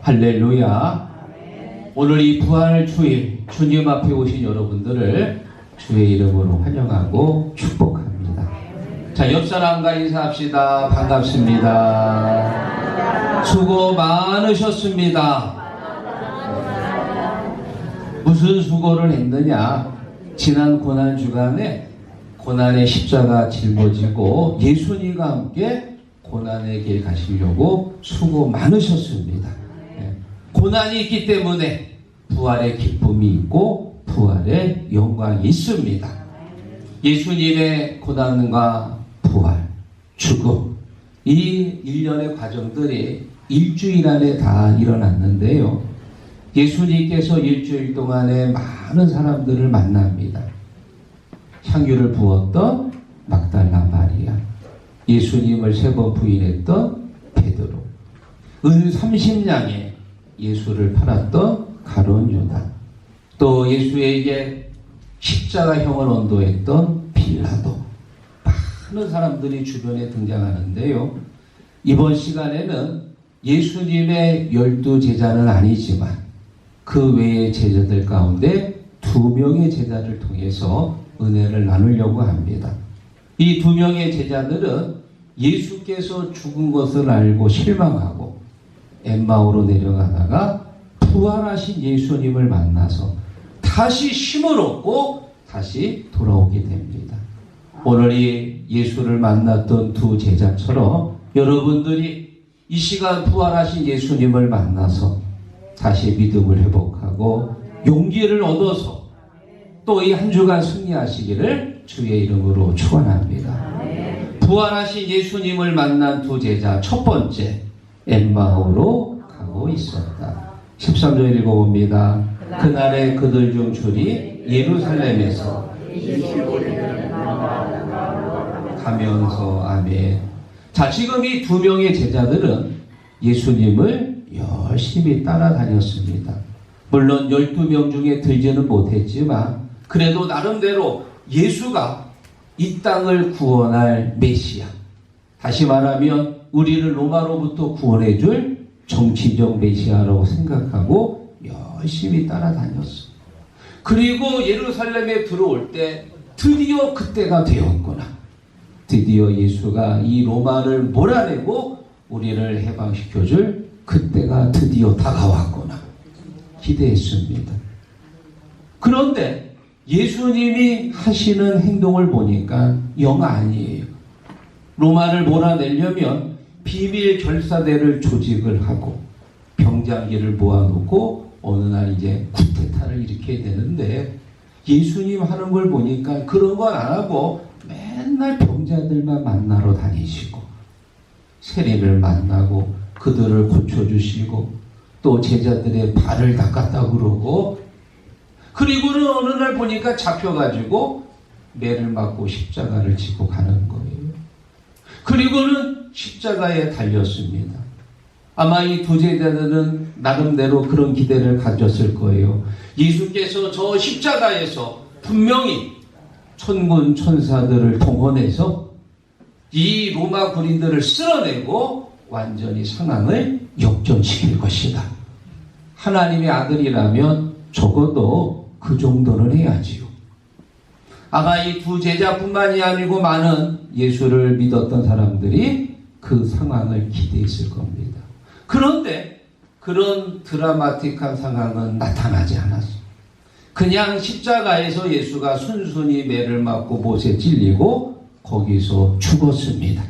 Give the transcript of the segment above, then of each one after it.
할렐루야. 오늘 이 부활 주일 주님 앞에 오신 여러분들을 주의 이름으로 환영하고 축복합니다. 자, 옆 사람과 인사합시다. 반갑습니다. 수고 많으셨습니다. 무슨 수고를 했느냐? 지난 고난 주간에 고난의 십자가 짊어지고 예수님과 함께 고난의 길 가시려고 수고 많으셨습니다. 고난이 있기 때문에 부활의 기쁨이 있고 부활의 영광이 있습니다. 예수님의 고난과 부활, 죽음, 이 일련의 과정들이 일주일 안에 다 일어났는데요. 예수님께서 일주일 동안에 많은 사람들을 만납니다. 향유를 부었던 막달라 마리아, 예수님을 3번 부인했던 베드로, 은 30냥에 예수를 팔았던 가룟 유다, 또 예수에게 십자가형을 언도했던 빌라도, 많은 사람들이 주변에 등장하는데요. 이번 시간에는 예수님의 12 제자는 아니지만 그 외의 제자들 가운데 2명의 제자를 통해서 은혜를 나누려고 합니다. 이 2명의 제자들은 예수께서 죽은 것을 알고 실망하고 엠마오로 내려가다가 부활하신 예수님을 만나서 다시 힘을 얻고 다시 돌아오게 됩니다. 오늘 이 예수를 만났던 2 제자처럼 여러분들이 이 시간 부활하신 예수님을 만나서 다시 믿음을 회복하고 용기를 얻어서 또 이 한 주간 승리하시기를 주의 이름으로 축원합니다. 부활하신 예수님을 만난 2 제자, 첫 번째 엠마오로 가고 있었다. 13절 읽어봅니다. 그날에 그들 중 줄이 예루살렘에서 가면서 아멘. 자, 지금 이 2명의 제자들은 예수님을 열심히 따라다녔습니다. 물론 12명 중에 들지는 못했지만 그래도 나름대로 예수가 이 땅을 구원할 메시아, 다시 말하면 우리를 로마로부터 구원해줄 정치적 메시아라고 생각하고 열심히 따라다녔어. 그리고 예루살렘에 들어올 때 드디어 그때가 되었구나. 드디어 예수가 이 로마를 몰아내고 우리를 해방시켜줄 그때가 드디어 다가왔구나. 기대했습니다. 그런데 예수님이 하시는 행동을 보니까 영 아니에요. 로마를 몰아내려면 비밀 결사대를 조직을 하고 병장기를 모아놓고 어느 날 이제 쿠데타를 일으켜야 되는데 예수님 하는 걸 보니까 그런 건 안 하고 맨날 병자들만 만나러 다니시고 세리를 만나고 그들을 고쳐주시고 또 제자들의 발을 닦았다 그러고, 그리고는 어느 날 보니까 잡혀가지고 매를 맞고 십자가를 지고 가는 거예요. 그리고는 십자가에 달렸습니다. 아마 이 2 제자들은 나름대로 그런 기대를 가졌을 거예요. 예수께서 저 십자가에서 분명히 천군 천사들을 동원해서 이 로마 군인들을 쓸어내고 완전히 상황을 역전시킬 것이다. 하나님의 아들이라면 적어도 그 정도는 해야지요. 아마 이 2 제자뿐만이 아니고 많은 예수를 믿었던 사람들이 그 상황을 기대했을 겁니다. 그런데 그런 드라마틱한 상황은 나타나지 않았어요. 그냥 십자가에서 예수가 순순히 매를 맞고 못에 찔리고 거기서 죽었습니다.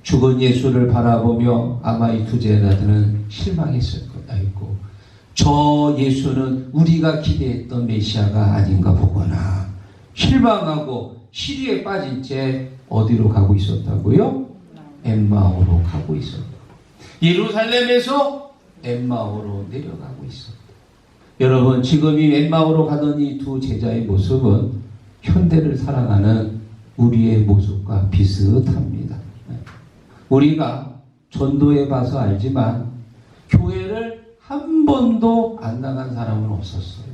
죽은 예수를 바라보며 아마 이 2 제자들은 실망했을 거다 있고, 저 예수는 우리가 기대했던 메시아가 아닌가 보거나 실망하고 시리에 빠진 채 어디로 가고 있었다고요? 엠마오로 가고 있었다. 예루살렘에서 엠마오로 내려가고 있었다. 여러분, 지금 이 엠마오로 가던 이 2 제자의 모습은 현대를 살아가는 우리의 모습과 비슷합니다. 우리가 전도해 봐서 알지만 교회를 한 번도 안 나간 사람은 없었어요.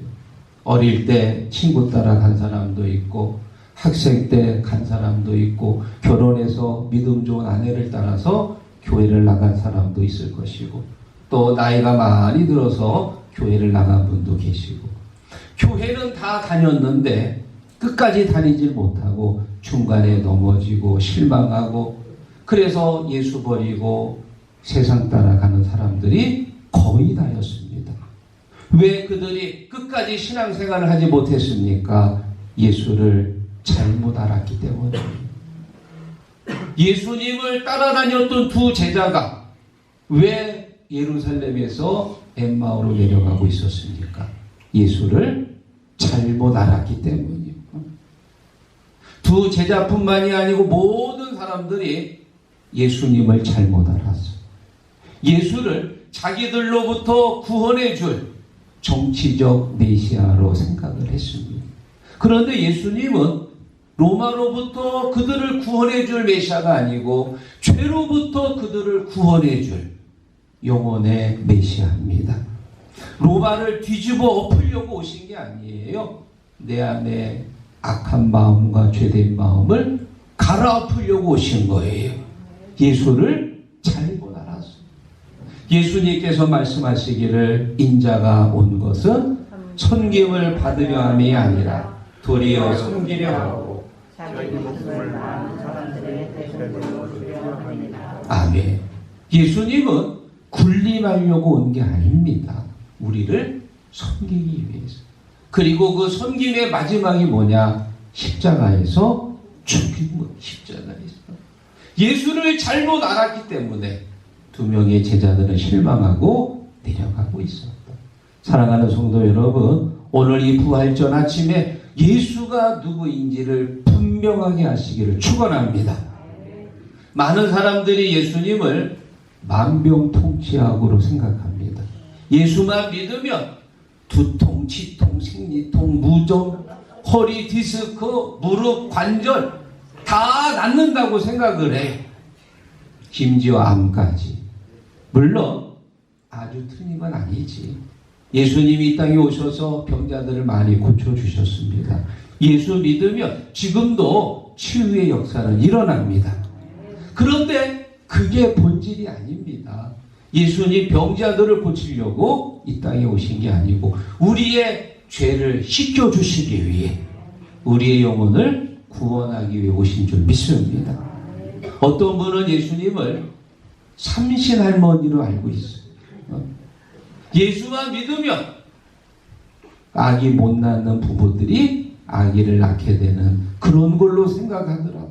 어릴 때 친구 따라 간 사람도 있고 학생 때 간 사람도 있고 결혼해서 믿음 좋은 아내를 따라서 교회를 나간 사람도 있을 것이고 또 나이가 많이 들어서 교회를 나간 분도 계시고, 교회는 다 다녔는데 끝까지 다니질 못하고 중간에 넘어지고 실망하고, 그래서 예수 버리고 세상 따라가는 사람들이 거의 다였습니다. 왜 그들이 끝까지 신앙생활을 하지 못했습니까? 예수를 잘못 알았기 때문입니다. 예수님을 따라다녔던 두 제자가 왜 예루살렘에서 엠마오로 내려가고 있었습니까? 예수를 잘못 알았기 때문입니다. 두 제자뿐만이 아니고 모든 사람들이 예수님을 잘못 알았어요. 예수를 자기들로부터 구원해 줄 정치적 메시아로 생각을 했습니다. 그런데 예수님은 로마로부터 그들을 구원해 줄 메시아가 아니고 죄로부터 그들을 구원해 줄 영혼의 메시아입니다. 로마를 뒤집어 엎으려고 오신 게 아니에요. 내 안에 악한 마음과 죄된 마음을 갈아엎으려고 오신 거예요. 예수를 잘못 알았어요. 예수님께서 말씀하시기를 인자가 온 것은 섬김을 받으려 함이 아니라 도리어 섬기려 하고 자기 목숨을 많은 사람들의 대접을 주려 합니다. 아멘. 예수님은 군림하려고 온 게 아닙니다. 우리를 섬기기 위해서. 그리고 그 섬김의 마지막이 뭐냐? 십자가에서 죽인 것. 십자가에서. 예수를 잘못 알았기 때문에 두 명의 제자들은 실망하고 내려가고 있었다. 사랑하는 성도 여러분, 오늘 이 부활절 아침에 예수가 누구인지를 분명하게 하시기를 축원합니다. 많은 사람들이 예수님을 만병통치약으로 생각합니다. 예수만 믿으면 두통, 치통, 생리통, 무좀, 허리 디스크, 무릎 관절 다 낫는다고 생각을 해. 심지어 암까지. 물론 아주 틀린 건 아니지. 예수님이 이 땅에 오셔서 병자들을 많이 고쳐주셨습니다. 예수 믿으면 지금도 치유의 역사는 일어납니다. 그런데 그게 본질이 아닙니다. 예수님 병자들을 고치려고 이 땅에 오신 게 아니고 우리의 죄를 씻겨주시기 위해, 우리의 영혼을 구원하기 위해 오신 줄 믿습니다. 어떤 분은 예수님을 삼신할머니로 알고 있어요. 예수만 믿으면 아기 못 낳는 부부들이 아기를 낳게 되는 그런 걸로 생각하더라고요.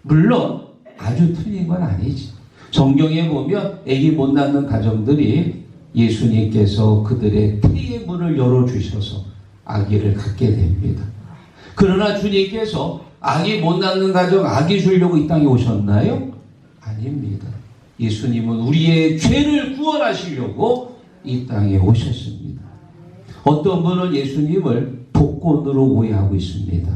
물론 아주 틀린 건 아니지. 성경에 보면 아기 못 낳는 가정들이 예수님께서 그들의 태의 문을 열어주셔서 아기를 갖게 됩니다. 그러나 주님께서 아기 못 낳는 가정 아기 주려고 이 땅에 오셨나요? 아닙니다. 예수님은 우리의 죄를 구원하시려고 이 땅에 오셨습니다. 어떤 분은 예수님을 복권으로 오해하고 있습니다.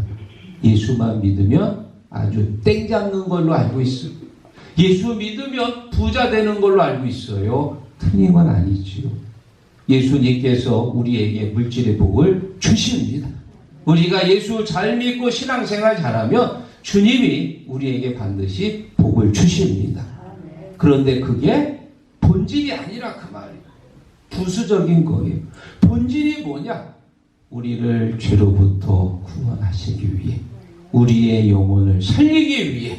예수만 믿으면 아주 땡 잡는 걸로 알고 있어요. 예수 믿으면 부자 되는 걸로 알고 있어요. 틀린 건 아니지요. 예수님께서 우리에게 물질의 복을 주십니다. 우리가 예수 잘 믿고 신앙생활 잘하면 주님이 우리에게 반드시 복을 주십니다. 그런데 그게 본질이 아니라 그 말이에요. 부수적인 거예요. 본질이 뭐냐? 우리를 죄로부터 구원하시기 위해, 우리의 영혼을 살리기 위해.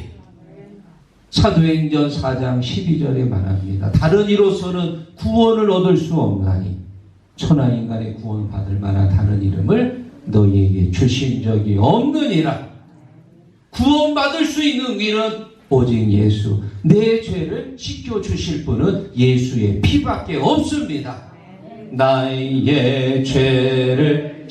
사도행전 4장 12절에 말합니다. 다른 이로서는 구원을 얻을 수 없나니 천하인간의 구원 받을 만한 다른 이름을 너희에게 주신 적이 없느니라. 구원받을 수 있는 길은 오직 예수. 내 죄를 씻겨주실 분은 예수의 피밖에 없습니다. 나의 죄를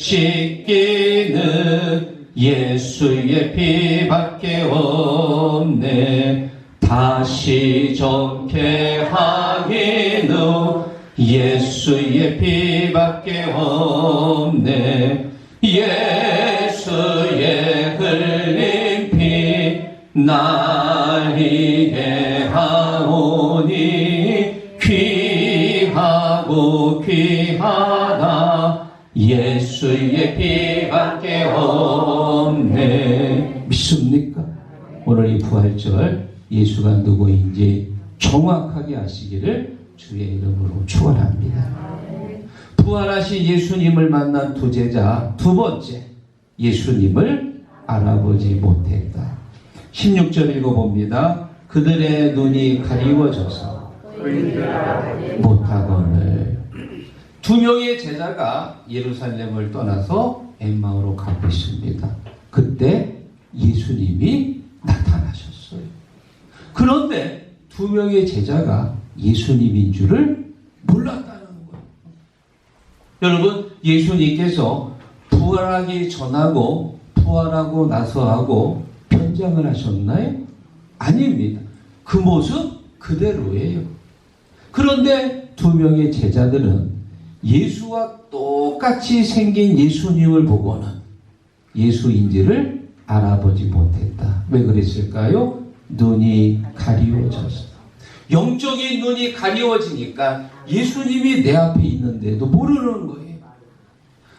씻기는 예수의 피밖에 없네. 다시 정케 하기는 예수의 피밖에 없네. 예수의 흘린 피 날 이게 하오니 귀하고 귀하다. 예수의 피밖에 없네. 믿습니까? 오늘 이 부활절 예수가 누구인지 정확하게 아시기를 주의 이름으로 축원합니다. 부활하신 예수님을 만난 두 제자, 두 번째, 예수님을 알아보지 못했다. 16절 읽어봅니다. 그들의 눈이 가리워져서 못하거늘. 두 명의 제자가 예루살렘을 떠나서 엠마오로 가고 있습니다. 그때 예수님이 나타나셨어요. 그런데 두 명의 제자가 예수님인 줄을 몰랐다는 거예요. 여러분, 예수님께서 부활하기 전하고 부활하고 나서 하고 변장을 하셨나요? 아닙니다. 그 모습 그대로예요. 그런데 두 명의 제자들은 예수와 똑같이 생긴 예수님을 보고는 예수인지를 알아보지 못했다. 왜 그랬을까요? 눈이 가리워졌어. 영적인 눈이 가리워지니까 예수님이 내 앞에 있는데도 모르는 거예요.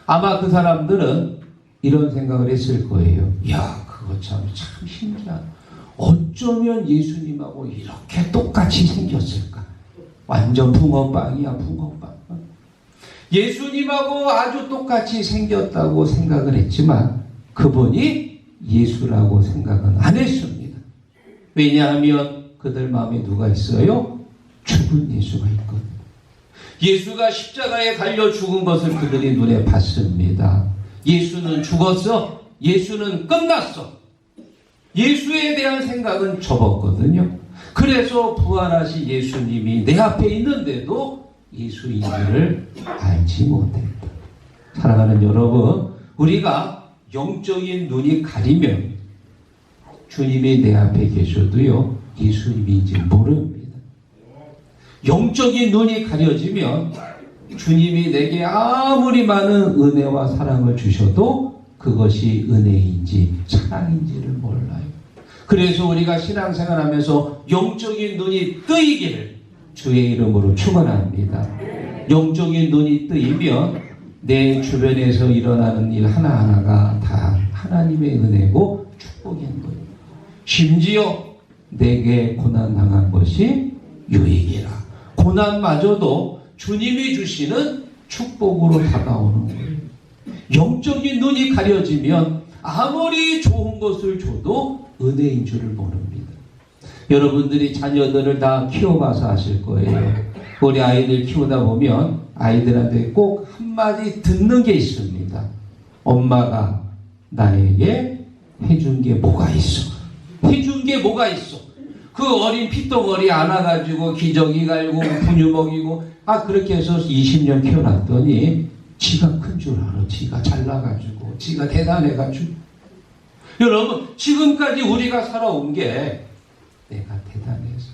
아마 그 사람들은 이런 생각을 했을 거예요. 야, 그거 참 신기하다. 어쩌면 예수님하고 이렇게 똑같이 생겼을까? 완전 붕어빵이야, 붕어빵. 예수님하고 아주 똑같이 생겼다고 생각을 했지만 그분이 예수라고 생각은 안 했습니다. 왜냐하면 그들 마음에 누가 있어요? 죽은 예수가 있거든요. 예수가 십자가에 달려 죽은 것을 그들이 눈에 봤습니다. 예수는 죽었어. 예수는 끝났어. 예수에 대한 생각은 접었거든요. 그래서 부활하신 예수님이 내 앞에 있는데도 예수인지를 알지 못했다. 사랑하는 여러분, 우리가 영적인 눈이 가리면 주님이 내 앞에 계셔도요, 예수님인지 모릅니다. 영적인 눈이 가려지면 주님이 내게 아무리 많은 은혜와 사랑을 주셔도 그것이 은혜인지 사랑인지를 몰라요. 그래서 우리가 신앙생활하면서 영적인 눈이 뜨이기를 주의 이름으로 축원합니다. 영적인 눈이 뜨이면 내 주변에서 일어나는 일 하나하나가 다 하나님의 은혜고 축복인 거예요. 심지어 내게 고난당한 것이 유익이라. 고난마저도 주님이 주시는 축복으로 다가오는 거예요. 영적인 눈이 가려지면 아무리 좋은 것을 줘도 은혜인 줄을 모릅니다. 여러분들이 자녀들을 다 키워봐서 아실 거예요. 우리 아이들 키우다 보면 아이들한테 꼭 한마디 듣는 게 있습니다. 엄마가 나에게 해준 게 뭐가 있어? 해준 게 뭐가 있어? 그 어린 핏덩어리 안아가지고 기저귀 갈고 분유 먹이고 그렇게 해서 20년 키워놨더니 지가 큰 줄 알아. 지가 잘나가지고 지가 대단해가지고. 여러분, 지금까지 우리가 살아온 게 내가 대단해서,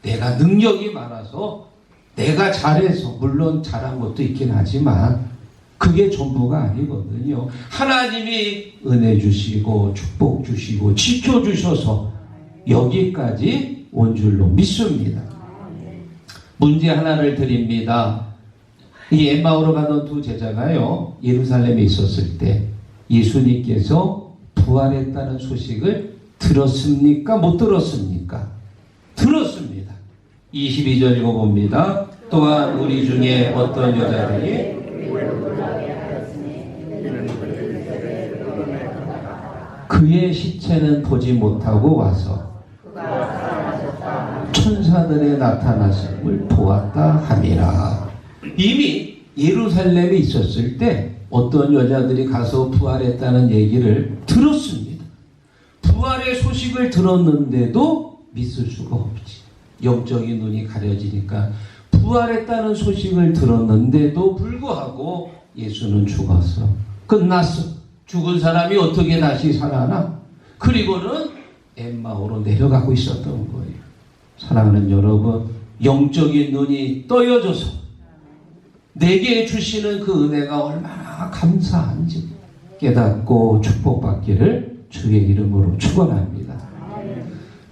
내가 능력이 많아서, 내가 잘해서, 물론 잘한 것도 있긴 하지만 그게 전부가 아니거든요. 하나님이 은혜 주시고 축복 주시고 지켜주셔서 여기까지 온 줄로 믿습니다. 문제 하나를 드립니다. 이 엠마오로 가던 두 제자가요, 예루살렘에 있었을 때 예수님께서 부활했다는 소식을 들었습니까? 못 들었습니까? 들었습니다. 22절 읽어봅니다. 또한 우리 중에 어떤 여자들이 그의 시체는 보지 못하고 와서 천사들의 나타나심을 보았다 함이라. 이미 예루살렘에 있었을 때 어떤 여자들이 가서 부활했다는 얘기를 들었습니다. 부활의 소식을 들었는데도 믿을 수가 없지. 영적인 눈이 가려지니까 부활했다는 소식을 들었는데도 불구하고 예수는 죽었어. 끝났어. 죽은 사람이 어떻게 다시 살아나? 그리고는 엠마오로 내려가고 있었던 거예요. 사랑하는 여러분, 영적인 눈이 떠여져서 내게 주시는 그 은혜가 얼마나 감사한지 깨닫고 축복받기를 주의 이름으로 축원합니다.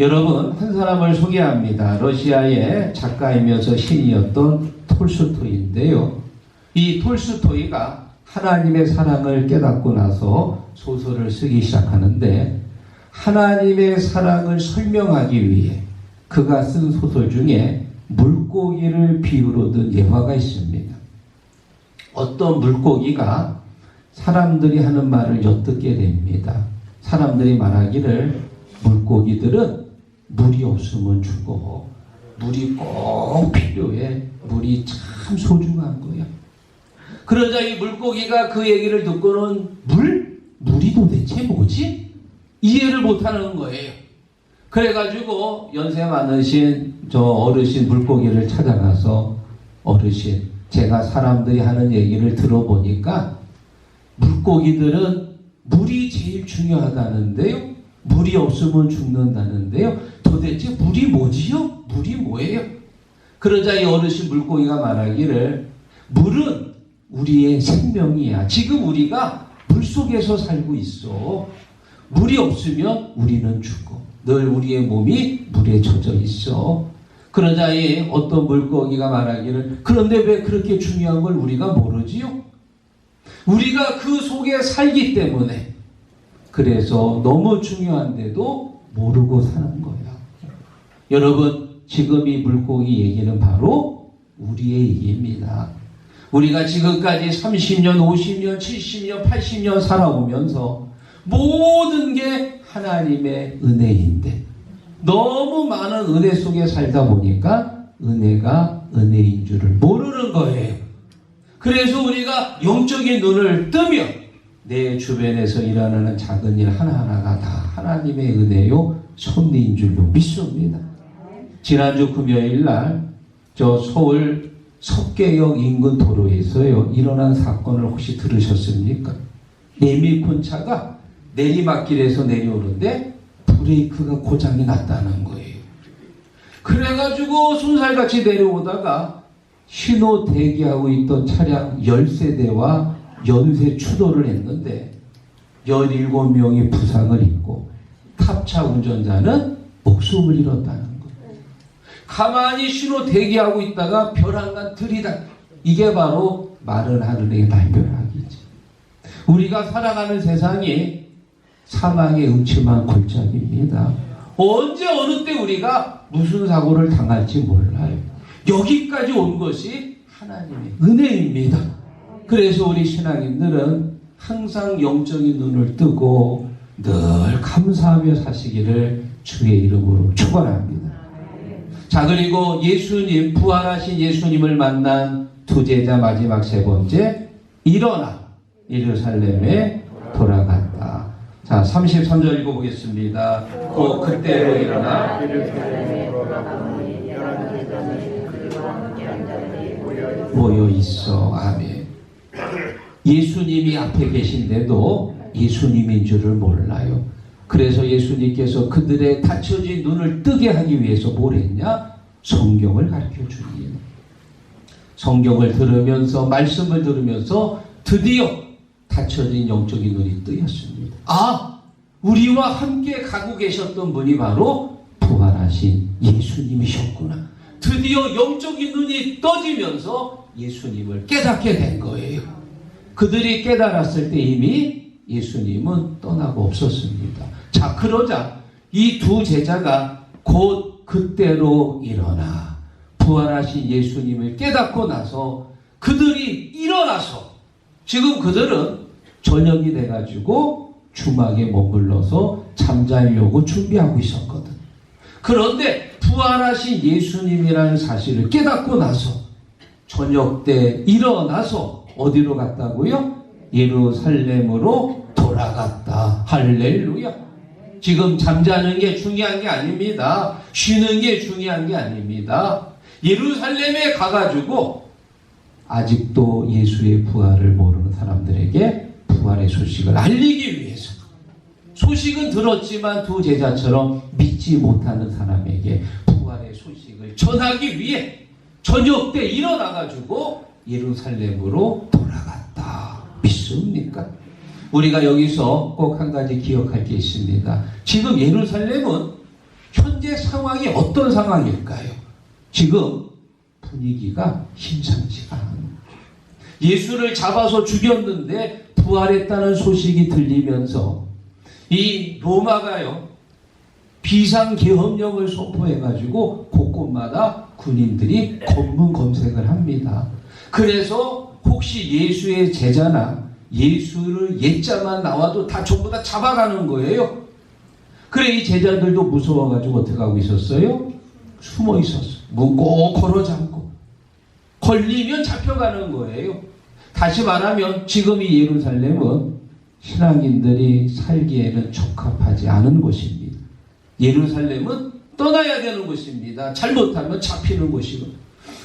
여러분, 한 사람을 소개합니다. 러시아의 작가이면서 신이었던 톨스토이인데요. 이 톨스토이가 하나님의 사랑을 깨닫고 나서 소설을 쓰기 시작하는데, 하나님의 사랑을 설명하기 위해 그가 쓴 소설 중에 물고기를 비유로 든 예화가 있습니다. 어떤 물고기가 사람들이 하는 말을 엿듣게 됩니다. 사람들이 말하기를 물고기들은 물이 없으면 죽어. 물이 꼭 필요해. 물이 참 소중한 거야. 그러자 이 물고기가 그 얘기를 듣고는 물이 도대체 뭐지? 이해를 못하는 거예요. 그래가지고 연세 많으신 저 어르신 물고기를 찾아가서 어르신, 제가 사람들이 하는 얘기를 들어보니까 물고기들은 물이 제일 중요하다는데요. 물이 없으면 죽는다는데요. 도대체 물이 뭐지요? 물이 뭐예요? 그러자 이 어르신 물고기가 말하기를 물은 우리의 생명이야. 지금 우리가 물속에서 살고 있어. 물이 없으면 우리는 죽어. 늘 우리의 몸이 물에 젖어 있어. 그러자 이 어떤 물고기가 말하기를 그런데 왜 그렇게 중요한 걸 우리가 모르지요? 우리가 그 속에 살기 때문에 그래서 너무 중요한데도 모르고 사는 거야. 여러분, 지금 이 물고기 얘기는 바로 우리의 얘기입니다. 우리가 지금까지 30년, 50년, 70년, 80년 살아오면서 모든 게 하나님의 은혜인데 너무 많은 은혜 속에 살다 보니까 은혜가 은혜인 줄을 모르는 거예요. 그래서 우리가 영적인 눈을 뜨면 내 주변에서 일어나는 작은 일 하나하나가 다 하나님의 은혜요 섭리인 줄로 믿습니다. 지난주 금요일 날 저 서울 석계역 인근 도로에서요 일어난 사건을 혹시 들으셨습니까? 레미콘차가 내리막길에서 내려오는데 브레이크가 고장이 났다는 거예요. 그래가지고 손살같이 내려오다가 신호 대기하고 있던 차량 10세대와 연쇄 추돌을 했는데 17명이 부상을 입고 탑차 운전자는 목숨을 잃었다는 거예요. 가만히 신호 대기하고 있다가 별 한간 들이다. 이게 바로 마른 하늘의 날벼락이지. 우리가 살아가는 세상이 사망의 음침한 골짜기입니다. 언제 어느 때 우리가 무슨 사고를 당할지 몰라요. 여기까지 온 것이 하나님의 은혜입니다. 그래서 우리 신앙인들은 항상 영적인 눈을 뜨고 늘 감사하며 사시기를 주의 이름으로 축원합니다. 자, 그리고 예수님, 부활하신 예수님을 만난 두 제자 마지막 세 번째, 일어나 예루살렘에 돌아갔다. 자, 33절 읽어보겠습니다. 곧 그때로 일어나 예루살렘에 돌아가니 모여 있어. 아멘. 예수님이 앞에 계신데도 예수님인 줄을 몰라요. 그래서 예수님께서 그들의 닫혀진 눈을 뜨게 하기 위해서 뭘 했냐? 성경을 가르쳐 주니. 성경을 들으면서 말씀을 들으면서 드디어 닫혀진 영적인 눈이 뜨였습니다. 아! 우리와 함께 가고 계셨던 분이 바로 부활하신 예수님이셨구나. 드디어 영적인 눈이 떠지면서 예수님을 깨닫게 된 거예요. 그들이 깨달았을 때 이미 예수님은 떠나고 없었습니다. 자, 그러자 이 두 제자가 곧 그때로 일어나 부활하신 예수님을 깨닫고 나서 그들이 일어나서 지금 그들은 저녁이 돼가지고 주막에 머물러서 잠자려고 준비하고 있었거든. 그런데 부활하신 예수님이라는 사실을 깨닫고 나서 저녁 때 일어나서 어디로 갔다고요? 예루살렘으로 돌아갔다. 할렐루야. 지금 잠자는 게 중요한 게 아닙니다. 쉬는 게 중요한 게 아닙니다. 예루살렘에 가가지고 아직도 예수의 부활을 모르는 사람들에게 부활의 소식을 알리기 위해서 소식은 들었지만 두 제자처럼 믿지 못하는 사람에게 부활의 소식을 전하기 위해 저녁 때 일어나가지고 예루살렘으로 돌아갔다. 믿습니까? 우리가 여기서 꼭 한 가지 기억할 게 있습니다. 지금 예루살렘은 현재 상황이 어떤 상황일까요? 지금 분위기가 심상치가 않아요. 예수를 잡아서 죽였는데 부활했다는 소식이 들리면서 이 로마가요, 비상계엄령을 선포해가지고 곳곳마다 군인들이 검문 검색을 합니다. 그래서 혹시 예수의 제자나 예수를 예자만 나와도 다 전부 다 잡아가는 거예요. 그래 이 제자들도 무서워가지고 어떻게 하고 있었어요? 숨어 있었어요. 문 꼭 걸어 잠고. 걸리면 잡혀가는 거예요. 다시 말하면 지금 이 예루살렘은 신앙인들이 살기에는 적합하지 않은 곳입니다. 예루살렘은 떠나야 되는 곳입니다. 잘못하면 잡히는 곳이고.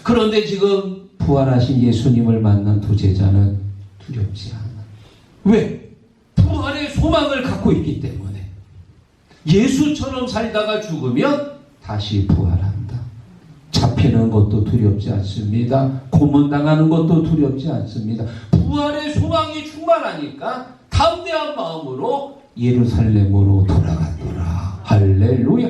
그런데 지금 부활하신 예수님을 만난 두 제자는 두렵지 않아. 왜? 부활의 소망을 갖고 있기 때문에. 예수처럼 살다가 죽으면 다시 부활한다. 잡히는 것도 두렵지 않습니다. 고문당하는 것도 두렵지 않습니다. 부활의 소망이 충만하니까 담대한 마음으로 예루살렘으로 돌아갔더라. 할렐루야.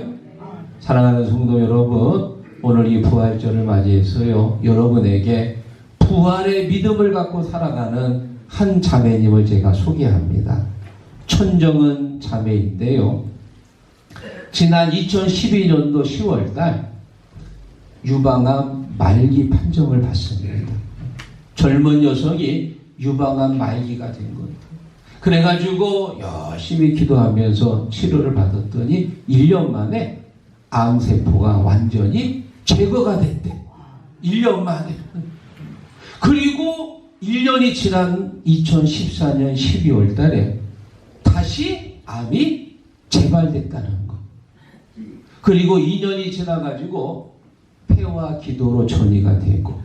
사랑하는 성도 여러분, 오늘 이 부활절을 맞이해서요, 여러분에게 부활의 믿음을 갖고 살아가는 한 자매님을 제가 소개합니다. 천정은 자매인데요, 지난 2012년도 10월달 유방암 말기 판정을 받습니다. 젊은 여성이 유방암 말기가 된 거예요. 그래가지고 열심히 기도하면서 치료를 받았더니 1년 만에 암세포가 완전히 제거가 됐대. 1년 만에. 그리고 1년이 지난 2014년 12월 달에 다시 암이 재발됐다는 거. 그리고 2년이 지나가지고 폐와 기도로 전이가 되고,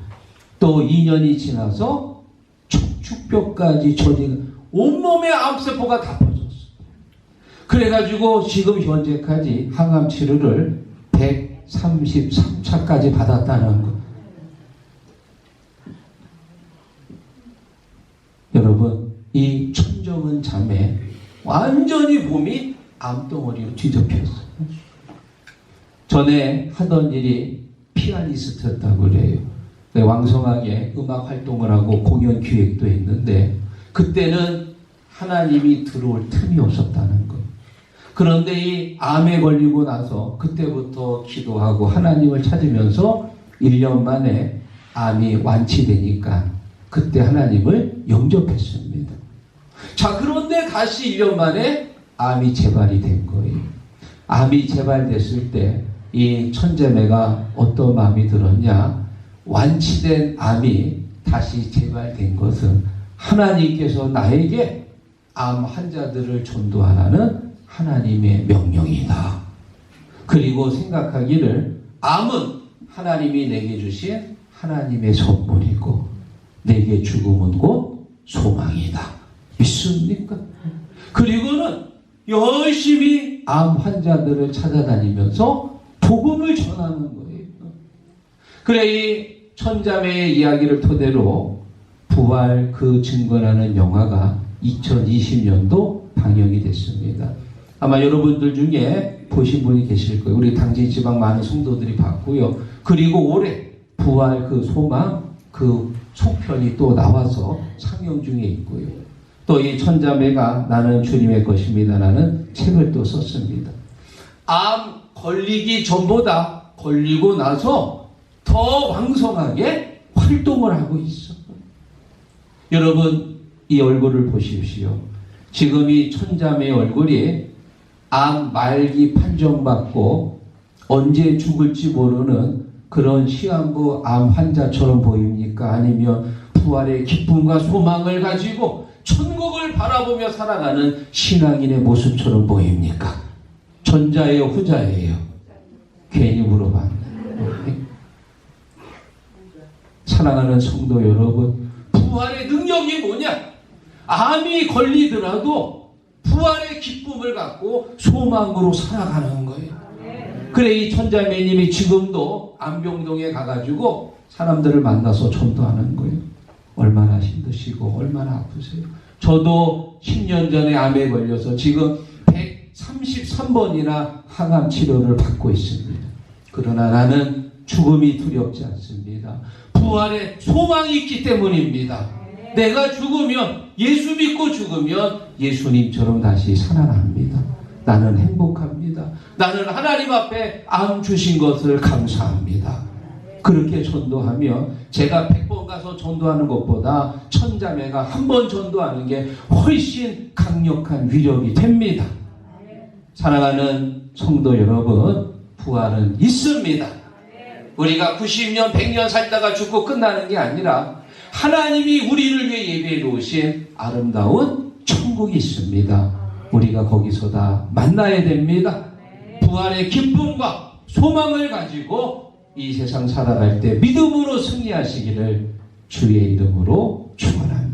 또 2년이 지나서 척추뼈까지 전이가, 온몸에 암세포가 다 퍼졌어. 그래가지고 지금 현재까지 항암 치료를 133차까지 받았다는 거. 여러분, 이 천정은 자매 완전히 몸이 암덩어리로 뒤덮였어요. 전에 하던 일이 피아니스트였다고 그래요. 왕성하게 음악 활동을 하고 공연 기획도 했는데 그때는 하나님이 들어올 틈이 없었다는 것. 그런데 이 암에 걸리고 나서 그때부터 기도하고 하나님을 찾으면서 1년 만에 암이 완치되니까 그때 하나님을 영접했습니다. 자, 그런데 다시 1년 만에 암이 재발이 된 거예요. 암이 재발됐을 때 이 천자매가 어떤 마음이 들었냐? 완치된 암이 다시 재발된 것은 하나님께서 나에게 암 환자들을 전도하라는 하나님의 명령이다. 그리고 생각하기를 암은 하나님이 내게 주신 하나님의 선물이고 내게 죽음은 곧 소망이다. 믿습니까? 그리고는 열심히 암 환자들을 찾아다니면서 복음을 전하는 거예요. 그래 이 천자매의 이야기를 토대로 부활 그 증거라는 영화가 2020년도 방영이 됐습니다. 아마 여러분들 중에 보신 분이 계실 거예요. 우리 당진 지방 많은 성도들이 봤고요. 그리고 올해 부활 그 소망 그 속편이 또 나와서 상영 중에 있고요. 또 이 천자매가 나는 주님의 것입니다라는 책을 또 썼습니다. 암 걸리기 전보다 걸리고 나서 더 왕성하게 활동을 하고 있어. 여러분 이 얼굴을 보십시오. 지금 이 천자매의 얼굴이 암 말기 판정받고 언제 죽을지 모르는 그런 시한부 암 환자처럼 보입니까? 아니면 부활의 기쁨과 소망을 가지고 천국을 바라보며 살아가는 신앙인의 모습처럼 보입니까? 전자예요, 후자예요? 괜히 물어봤네. 사랑하는 성도 여러분, 부활의 능력이 뭐냐? 암이 걸리더라도 부활의 기쁨을 갖고 소망으로 살아가는 거예요. 그래 이 천자매님이 지금도 안병동에 가가지고 사람들을 만나서 전도하는 거예요. 얼마나 힘드시고 얼마나 아프세요. 저도 10년 전에 암에 걸려서 지금 133번이나 항암 치료를 받고 있습니다. 그러나 나는 죽음이 두렵지 않습니다. 부활의 소망이 있기 때문입니다. 내가 죽으면, 예수 믿고 죽으면 예수님처럼 다시 살아납니다. 나는 행복합니다. 나는 하나님 앞에 암 주신 것을 감사합니다. 그렇게 전도하며 제가 100번 가서 전도하는 것보다 천자매가 한 번 전도하는 게 훨씬 강력한 위력이 됩니다. 사랑하는 성도 여러분, 부활은 있습니다. 우리가 90년, 100년 살다가 죽고 끝나는 게 아니라 하나님이 우리를 위해 예배해 놓으신 아름다운 천국이 있습니다. 우리가 거기서 다 만나야 됩니다. 부활의 기쁨과 소망을 가지고 이 세상 살아갈 때 믿음으로 승리하시기를 주의 이름으로 축원합니다.